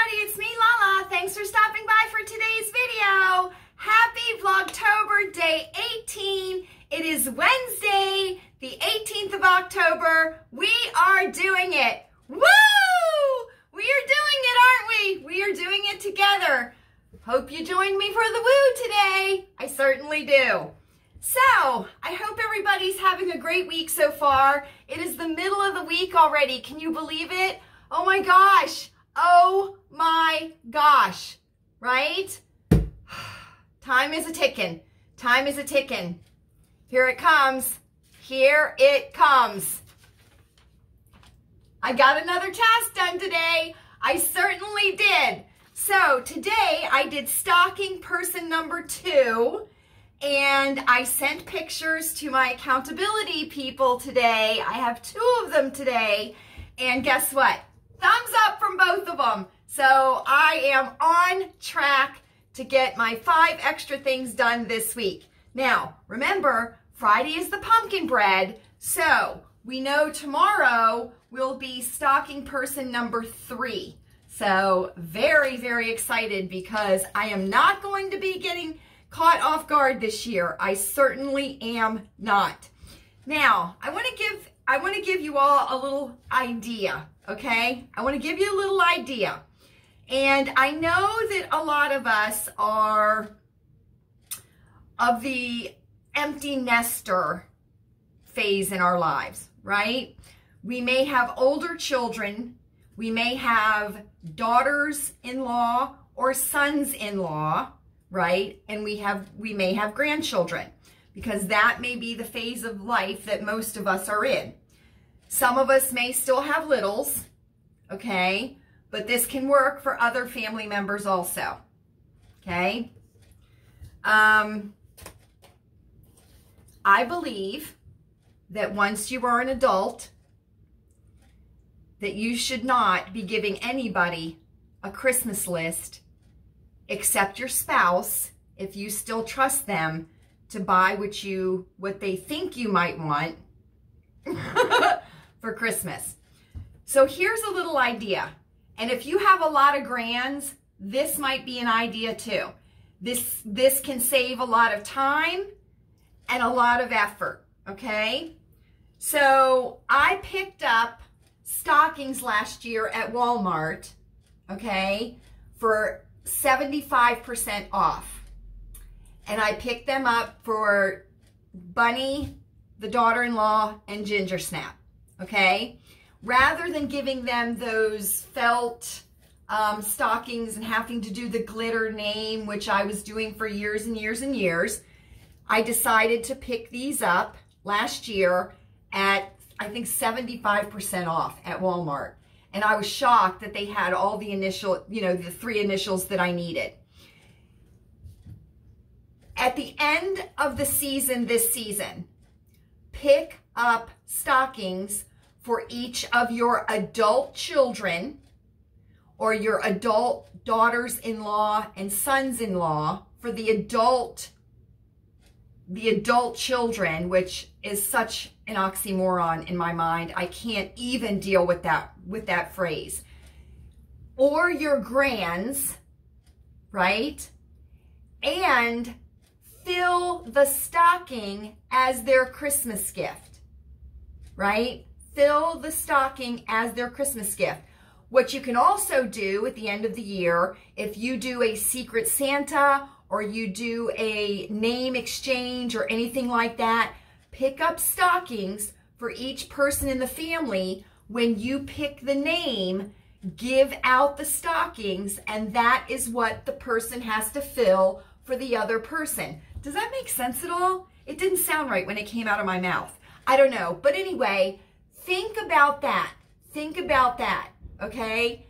everybody, it's me, Lala. Thanks for stopping by for today's video. Happy Vlogtober Day 18. It is Wednesday, the 18th of October. We are doing it. Woo! We are doing it, aren't we? We are doing it together. Hope you joined me for the woo today. I certainly do. So, I hope everybody's having a great week so far. It is the middle of the week already. Can you believe it? Oh my gosh. Oh my gosh. Right? Time is a ticking. Time is a ticking. Here it comes. Here it comes. I got another task done today. I certainly did. So today I did stocking person number 2. And I sent pictures to my accountability people today. I have 2 of them today. And guess what? Thumbs up from both of them. So I am on track to get my 5 extra things done this week. Now, remember, Friday is the pumpkin bread. So we know tomorrow will be stocking person number 3. So very, very excited because I am not going to be getting caught off guard this year. I certainly am not. Now, I want to give you all a little idea, okay? I want to give you a little idea. And I know that a lot of us are of the empty nester phase in our lives, right? We may have older children. We may have daughters-in-law or sons-in-law, right? And we may have grandchildren, because that may be the phase of life that most of us are in. Some of us may still have littles, okay? But this can work for other family members also, okay? I believe that once you are an adult, that you should not be giving anybody a Christmas list except your spouse, if you still trust them to buy what they think you might want for Christmas. So here's a little idea. And if you have a lot of grands, this might be an idea too. This can save a lot of time and a lot of effort, okay? So I picked up stockings last year at Walmart, okay, for 75% off. And I picked them up for Bunny, the daughter-in-law, and Ginger Snap, okay? Rather than giving them those felt stockings and having to do the glitter name, which I was doing for years and years and years, I decided to pick these up last year at, I think, 75% off at Walmart. And I was shocked that they had all the initial, the 3 initials that I needed. At the end of the season, this season, pick up stockings for each of your adult children or your adult daughters-in-law and sons-in-law, for the adult children, which is such an oxymoron in my mind. I can't even deal with that phrase. Or your grands, right? And fill the stocking as their Christmas gift, right? Fill the stocking as their Christmas gift. What you can also do at the end of the year, if you do a Secret Santa or you do a name exchange or anything like that, pick up stockings for each person in the family. When you pick the name, give out the stockings, and that is what the person has to fill for the other person. Does that make sense at all? It didn't sound right when it came out of my mouth. I don't know. But anyway, think about that. Think about that, okay?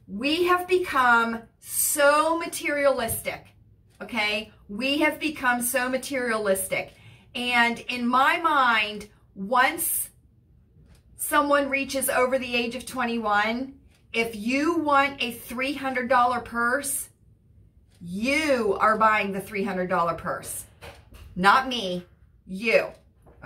We have become so materialistic, okay? We have become so materialistic. And in my mind, once someone reaches over the age of 21, if you want a $300 purse, you are buying the $300 purse. Not me, you,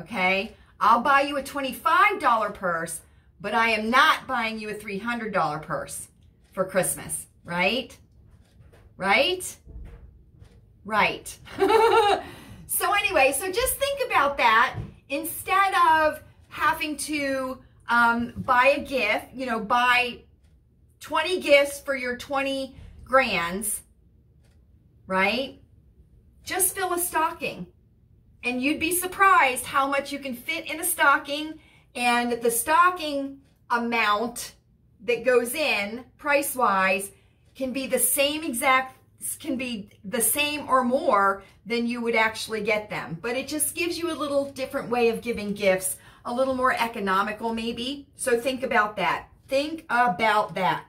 okay? I'll buy you a $25 purse, but I am not buying you a $300 purse. for Christmas, right? Right? Right. So anyway, so just think about that. Instead of having to buy a gift, you know, buy 20 gifts for your 20 grands, right? Just fill a stocking. And you'd be surprised how much you can fit in a stocking, and the stocking amount that goes in price-wise can be the same or more than you would actually get them. But it just gives you a little different way of giving gifts, a little more economical maybe. So think about that. Think about that.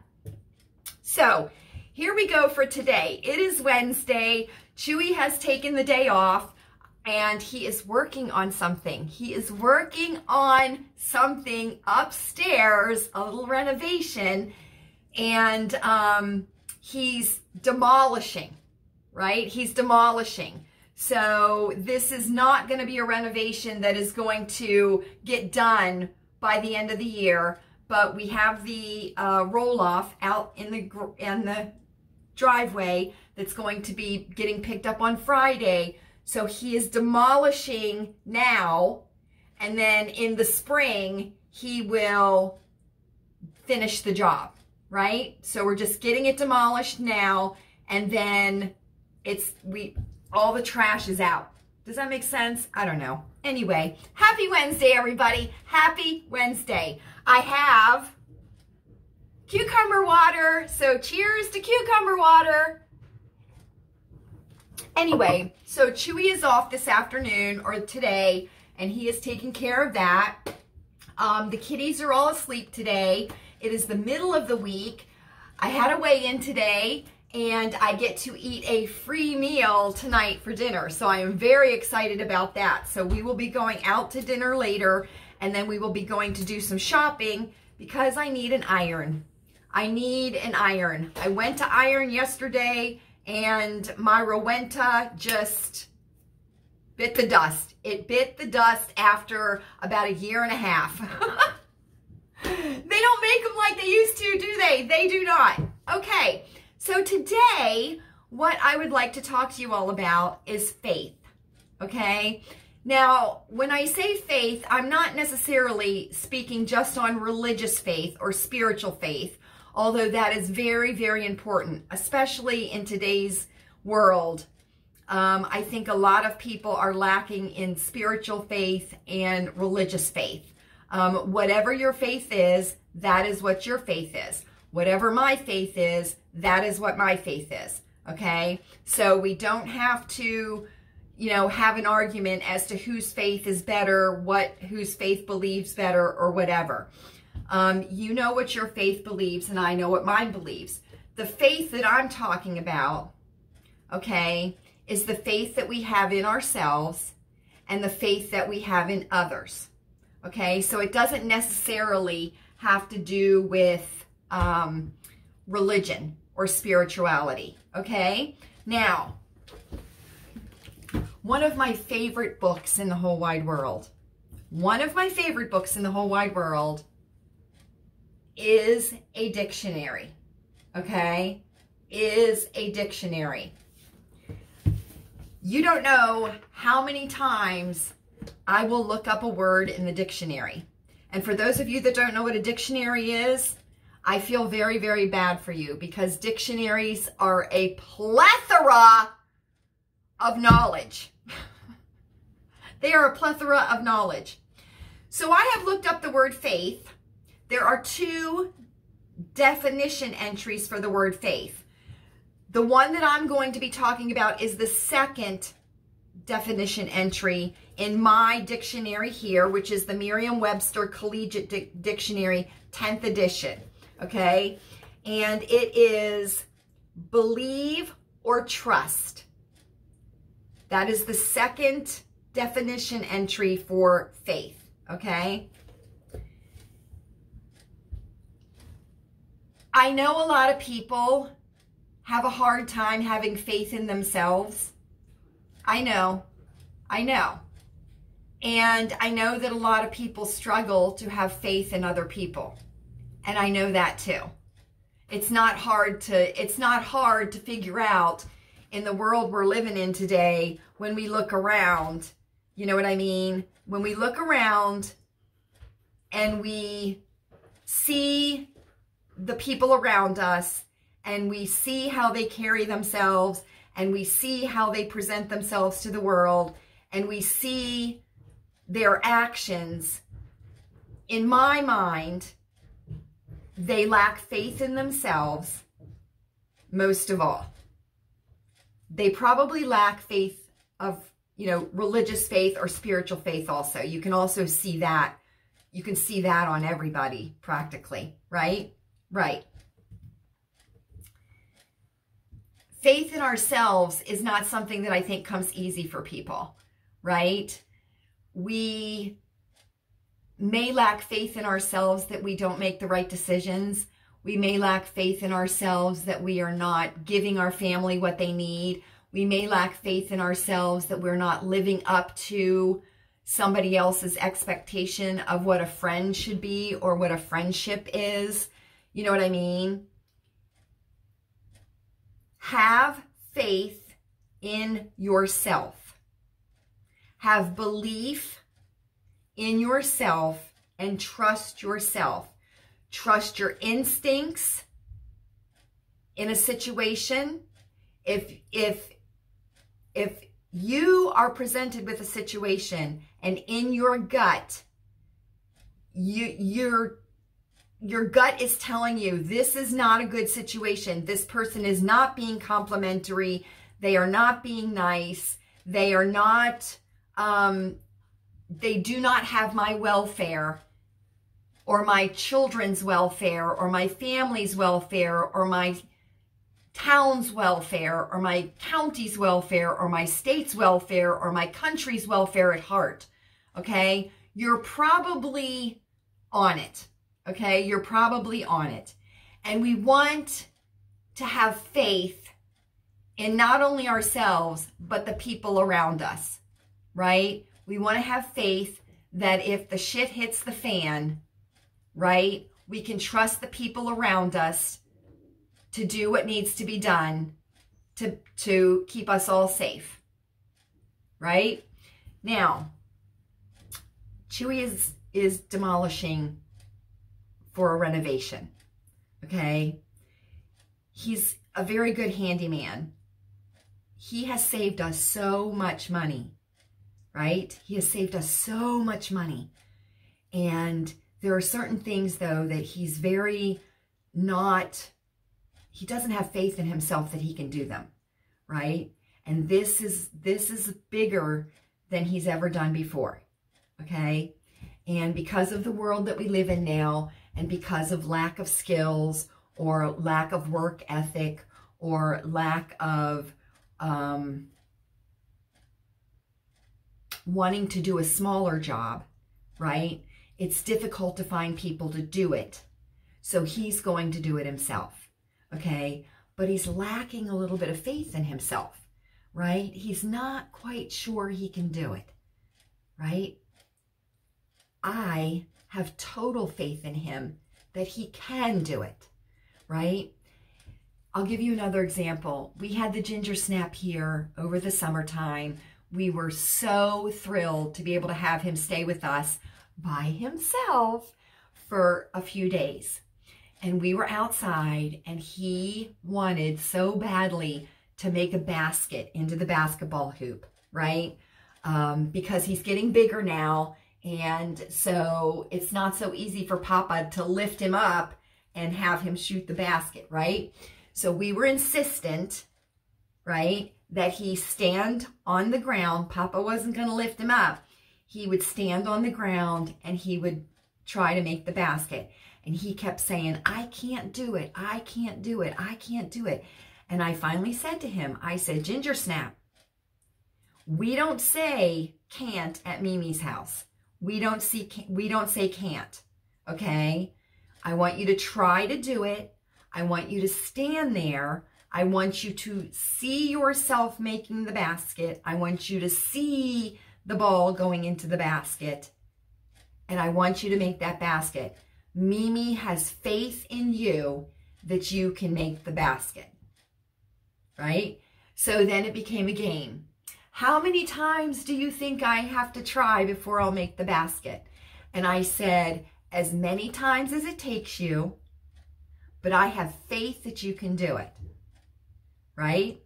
So here we go for today. It is Wednesday. Chewy has taken the day off and he is working on something. He is working on something upstairs, a little renovation, and he's demolishing, right? He's demolishing. So this is not going to be a renovation that is going to get done by the end of the year, but we have the roll-off out in the driveway that's going to be getting picked up on Friday. So he is demolishing now, and then in the spring, he will finish the job, right? So we're just getting it demolished now, and then all the trash is out. Does that make sense? I don't know. Anyway, happy Wednesday, everybody. Happy Wednesday. I have cucumber water, so cheers to cucumber water. Anyway, so Chewy is off this afternoon or today, and he is taking care of that. The kitties are all asleep today. It is the middle of the week. I had a weigh-in today, and I get to eat a free meal tonight for dinner. So I am very excited about that. So we will be going out to dinner later, and then we will be going to do some shopping because I need an iron. I need an iron. I went to iron yesterday, and my Rowenta just bit the dust. It bit the dust after about 1.5 years. They don't make them like they used to, do they? They do not. Okay, so today, what I would like to talk to you all about is faith, okay? Now, when I say faith, I'm not necessarily speaking just on religious faith or spiritual faith, although that is very, very important, especially in today's world. I think a lot of people are lacking in spiritual faith and religious faith. Whatever your faith is, that is what your faith is. Whatever my faith is, that is what my faith is, okay? So we don't have to, you know, have an argument as to whose faith is better, whose faith believes better, or whatever. You know what your faith believes, and I know what mine believes. The faith that I'm talking about, okay, is the faith that we have in ourselves and the faith that we have in others, okay? So it doesn't necessarily have to do with religion or spirituality, okay? Now, one of my favorite books in the whole wide world, is a dictionary, okay? Is a dictionary. You don't know how many times I will look up a word in the dictionary. And for those of you that don't know what a dictionary is, I feel very, very bad for you because dictionaries are a plethora of knowledge. They are a plethora of knowledge. So I have looked up the word faith. There are 2 definition entries for the word faith. The one that I'm going to be talking about is the second definition entry in my dictionary here, which is the Merriam-Webster Collegiate Dictionary, 10th edition, okay? And it is believe or trust. That is the second definition entry for faith, okay? I know a lot of people have a hard time having faith in themselves. I know. And I know that a lot of people struggle to have faith in other people. And I know that too. It's not hard to figure out in the world we're living in today when we look around. You know what I mean? When we look around and we see the people around us and we see how they carry themselves and we see how they present themselves to the world and we see their actions, in my mind, they lack faith in themselves most of all. They probably lack faith of, religious faith or spiritual faith also. You can also see that. You can see that on everybody practically, right? Right. Faith in ourselves is not something that I think comes easy for people, right? We may lack faith in ourselves that we don't make the right decisions. We may lack faith in ourselves that we are not giving our family what they need. We may lack faith in ourselves that we're not living up to somebody else's expectation of what a friend should be or what a friendship is. You know what I mean? Have faith in yourself. Have belief in yourself and trust yourself. Trust your instincts in a situation. If you are presented with a situation and in your gut, your gut is telling you this is not a good situation. This person is not being complimentary. They are not being nice. They are not, they do not have my welfare or my children's welfare or my family's welfare or my town's welfare or my county's welfare or my state's welfare or my country's welfare at heart. Okay? You're probably on it. Okay? You're probably on it. And we want to have faith in not only ourselves, but the people around us. Right? We want to have faith that if the shit hits the fan, right, we can trust the people around us to do what needs to be done to keep us all safe. Right? Now, Chewy is demolishing for a renovation. Okay? He's a very good handyman. He has saved us so much money. Right? He has saved us so much money. And there are certain things, though, that he's very not, he doesn't have faith in himself that he can do them. Right? And this is bigger than he's ever done before. Okay? And because of the world that we live in now, and because of lack of skills, or lack of work ethic, or lack of wanting to do a smaller job, right? It's difficult to find people to do it. So he's going to do it himself, okay? But he's lacking a little bit of faith in himself, right? He's not quite sure he can do it, right? I have total faith in him that he can do it, right? I'll give you another example. We had the ginger snap here over the summertime. We were so thrilled to be able to have him stay with us by himself for a few days. And we were outside and he wanted so badly to make a basket into the basketball hoop, right? Because he's getting bigger now. And so it's not so easy for Papa to lift him up and have him shoot the basket, right? So we were insistent, right, that he stand on the ground. Papa wasn't going to lift him up. He would stand on the ground and he would try to make the basket. And he kept saying, I can't do it. I can't do it. I can't do it. And I finally said to him, I said, Ginger Snap, we don't say can't at Mimi's house. We don't say can't, okay? I want you to try to do it. I want you to stand there. I want you to see yourself making the basket. I want you to see the ball going into the basket. And I want you to make that basket. Mimi has faith in you that you can make the basket, right? So then it became a game. How many times do you think I have to try before I'll make the basket? And I said, as many times as it takes you, but I have faith that you can do it, right?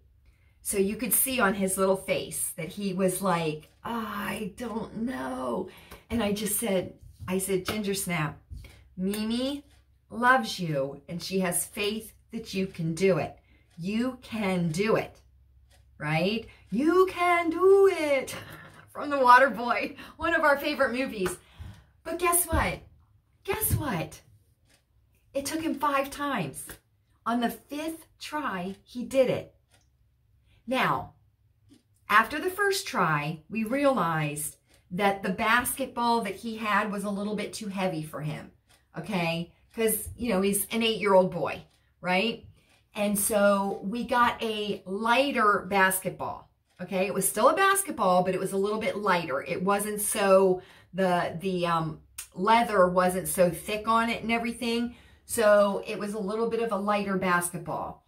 So you could see on his little face that he was like, I don't know. And I said, Ginger Snap, Mimi loves you and she has faith that you can do it. You can do it, right? You can do it. From The Water Boy, one of our favorite movies. But guess what? Guess what? It took him 5 times. On the 5th try, he did it. Now, after the first try, we realized that the basketball that he had was a little bit too heavy for him, okay? Because, you know, he's an 8-year-old boy, right? And so we got a lighter basketball, okay? It was still a basketball, but it was a little bit lighter. It wasn't so, the leather wasn't so thick on it and everything. So it was a little bit of a lighter basketball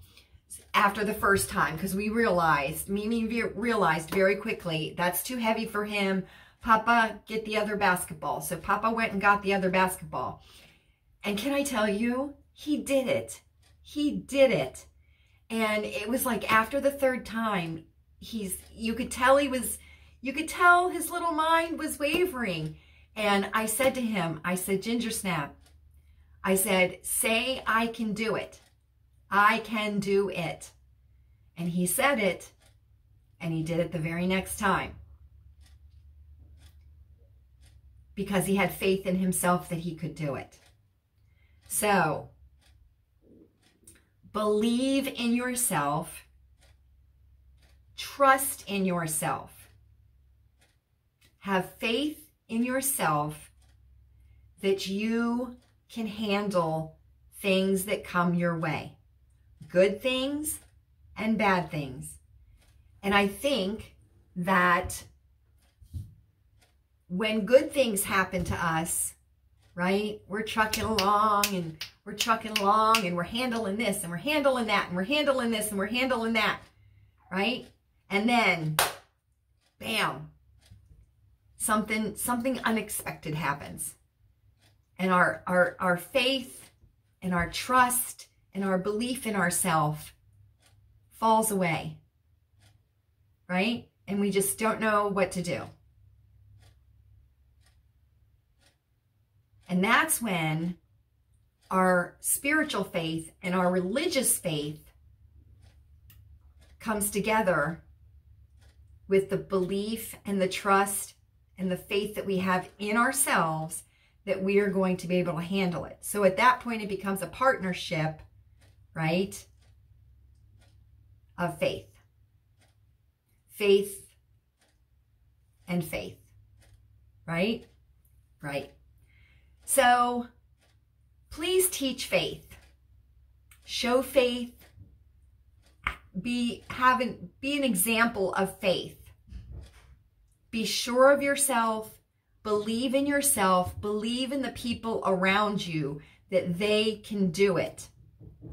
after the first time, because we realized, Mimi realized very quickly, that's too heavy for him. Papa, get the other basketball. So Papa went and got the other basketball. And can I tell you, he did it. He did it. And it was like after the 3rd time, you could tell his little mind was wavering. And I said to him, I said, Ginger Snap, I said, say I can do it. I can do it. And he said it, and he did it the very next time. Because he had faith in himself that he could do it. So, believe in yourself. Trust in yourself. Have faith in yourself that you can handle things that come your way. Good things and bad things. And I think that when good things happen to us, right, we're trucking along and we're handling this and we're handling that and we're handling this and we're handling that, right? And then, bam, something unexpected happens. And our faith and our trust and our belief in ourselves falls away, right? And we just don't know what to do. And that's when our spiritual faith and our religious faith comes together with the belief and the trust and the faith that we have in ourselves that we are going to be able to handle it. So at that point, it becomes a partnership, right, of faith. Faith and faith, right? Right. So please teach faith. Show faith. Be an example of faith. Be sure of yourself. Believe in yourself. Believe in the people around you that they can do it.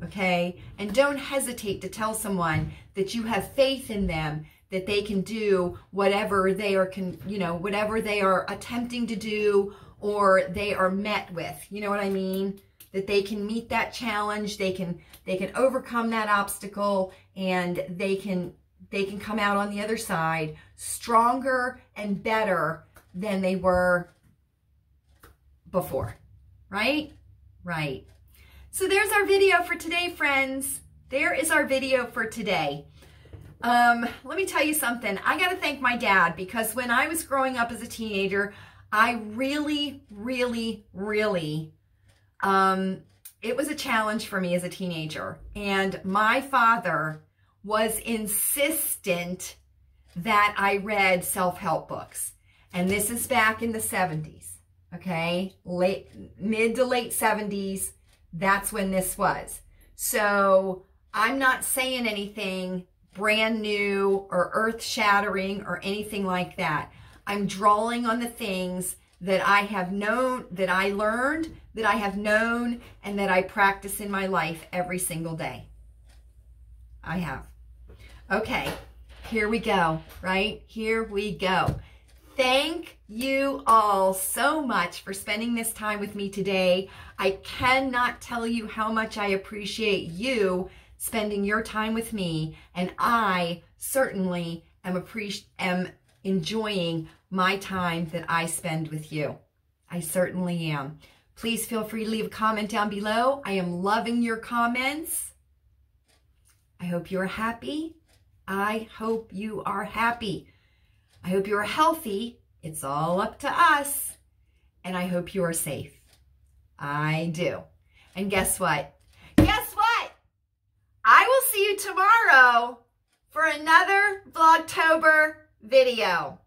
Okay? And don't hesitate to tell someone that you have faith in them, that they can do whatever they are, whatever they are attempting to do or they are met with. You know what I mean? That they can meet that challenge, they can overcome that obstacle, and they can come out on the other side stronger and better than they were before. Right? Right. So there's our video for today, friends. There is our video for today. Let me tell you something. I got to thank my dad, because when I was growing up as a teenager, I really, it was a challenge for me as a teenager. And my father was insistent that I read self-help books. And this is back in the 70s, okay? Mid to late 70s, that's when this was. So I'm not saying anything brand new or earth-shattering or anything like that. I'm drawing on the things that I have known, that I learned, that I have known, and that I practice in my life every single day. I have. Okay, here we go, right? Here we go. Thank you all so much for spending this time with me today. I cannot tell you how much I appreciate you spending your time with me, and I certainly am enjoying my time that I spend with you. I certainly am. Please feel free to leave a comment down below. I am loving your comments. I hope you're happy. I hope you are happy. I hope you are healthy. It's all up to us. And I hope you are safe. I do. And guess what? Guess what? I will see you tomorrow for another Vlogtober video.